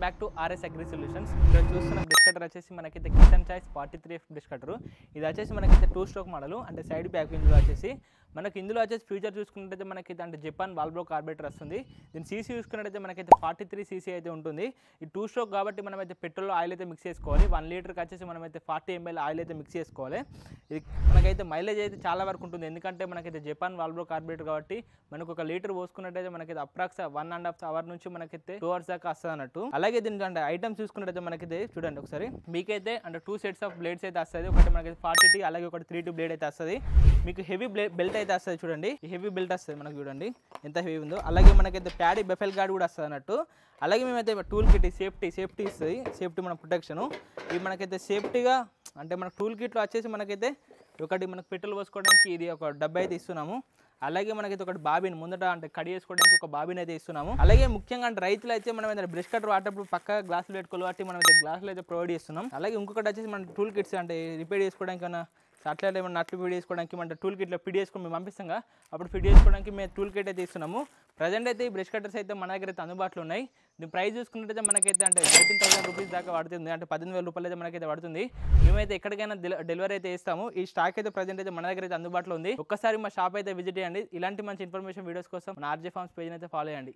Back to RS agri solutions. ఇక్కడ చూస్తున్న brush cutter వచ్చేసి మనకైతే kitchen choice 43F brush cutter. ఇది వచ్చేసి మనకైతే 2 స్ట్రోక్ మోడల్, అంటే సైడ్ బ్యాక్ ఇందులో వచ్చేసి మనకి ఇందులో వచ్చేసి ఫ్యూచర్ చూసుకున్నట్టయితే మనకైతే అంటే జపాన్ వాల్బ్రో కార్బేటర్ వస్తుంది. దీని సీసీ చూసుకున్నట్టయితే మనకైతే 43 cc అయితే ఉంటుంది. ఈ 2 స్ట్రోక్ కాబట్టి మనమైతే పెట్రోల్ ఆయిల్ అయితే మిక్స్ చేసుకోవాలి. 1 లీటర్కి వచ్చేసి మనమైతే 40 ml ఆయిల్ అయితే మిక్స్ చేసుకోవాలి. ఇది మనకైతే మైలేజ్ అయితే చాలా వరకు ఉంటుంది, ఎందుకంటే మనకైతే జపాన్ వాల్బ్రో కార్బేటర్ కాబట్టి మనకు 1 లీటర్ పోసుకున్నట్టయితే మనకైతే అప్రాక్స్ 1.5 అవర్ నుంచి మనకైతే 2 hours దాకా వస్తుంది అన్నట్టు. అలాగే దీని అంటే ఐటమ్స్ చూసుకున్నట్టయితే మనకైతే చూడండి ఒకసారి, మీకైతే అంటే 2 sets ఆఫ్ బ్లేడ్స్ అయితే వస్తుంది. ఒకటి మనకైతే 40T, అలాగే ఒకటి 3T బ్లేడ్ అయితే వస్తుంది. మీకు హెవీ బెల్ట్ అయితే వస్తుంది. చూడండి ఈ హెవీ బెల్ట్ వస్తుంది మనకు, చూడండి ఎంత హెవీ ఉందో. అలాగే మనకైతే ప్యాడీ బెఫెల్ గార్డ్ కూడా వస్తుంది అన్నట్టు. అలాగే మేమైతే టూల్ కిట్ సేఫ్టీ ఇస్తుంది, సేఫ్టీ మన ప్రొటెక్షన్. ఇది మనకైతే సేఫ్టీగా అంటే మన టూల్ కిట్లో వచ్చేసి మనకైతే ఒకటి మనకు పెట్రోల్ పోసుకోవడానికి ఇది ఒక డబ్బా అయితే ఇస్తున్నాము. అలాగే మనకైతే ఒకటి బాబిన్ ముందట అంటే కడి చేసుకోవడానికి ఒక బాబిన్ అయితే ఇస్తున్నాము. అలాగే ముఖ్యంగా అంటే రైతులు అయితే మనం ఏదైనా బ్రష్ కటర్ వాడేటప్పుడు పక్క గ్లాసులు పెట్టుకోవాలి కాబట్టి మనం అయితే గ్లాసులు అయితే ప్రొవైడ్ చేస్తున్నాం. అలాగే ఇంకొకటి వచ్చేసి మన టూల్ కిట్స్ అంటే రిపేర్ చేసుకోవడానికి అట్లా ఏమైనా నట్లు ఫిట్ చేసుకోవడానికి మన టూల్ కిట్లో ఫిట్ చేసుకొని మేము పంపిస్తాం, అప్పుడు ఫిట్ చేసుకోవడానికి మేము టూల్ కిట్ అయితే ఇస్తున్నాము. ప్రజెంట్ అయితే ఈ బ్రష్ కట్టర్స్ అయితే మన దగ్గర అయితే అందుబాటులో ఉన్నాయి. దీని ప్రైస్ చూసుకున్నట్టయితే మనకైతే అంటే 18,000 రూపీస్ దాకా పడుతుంది, అంటే 18,000 రూపాయలు అయితే మనకైతే పడుతుంది. మేమైతే ఎక్కడికైనా డెలివరీ అయితే ఇస్తాము. ఈ స్టాక్ అయితే ప్రజెంట్ అయితే మన దగ్గర అయితే అందుబాటులో ఉంది. ఒక్కసారి మా షాప్ అయితే విజిట్ చేయండి. ఇలాంటి మంచి ఇన్ఫర్మేషన్ వీడియోస్ కోసం మన ఆర్జే ఫార్మ్స్ పేజ్ అయితే ఫాలో చేయండి.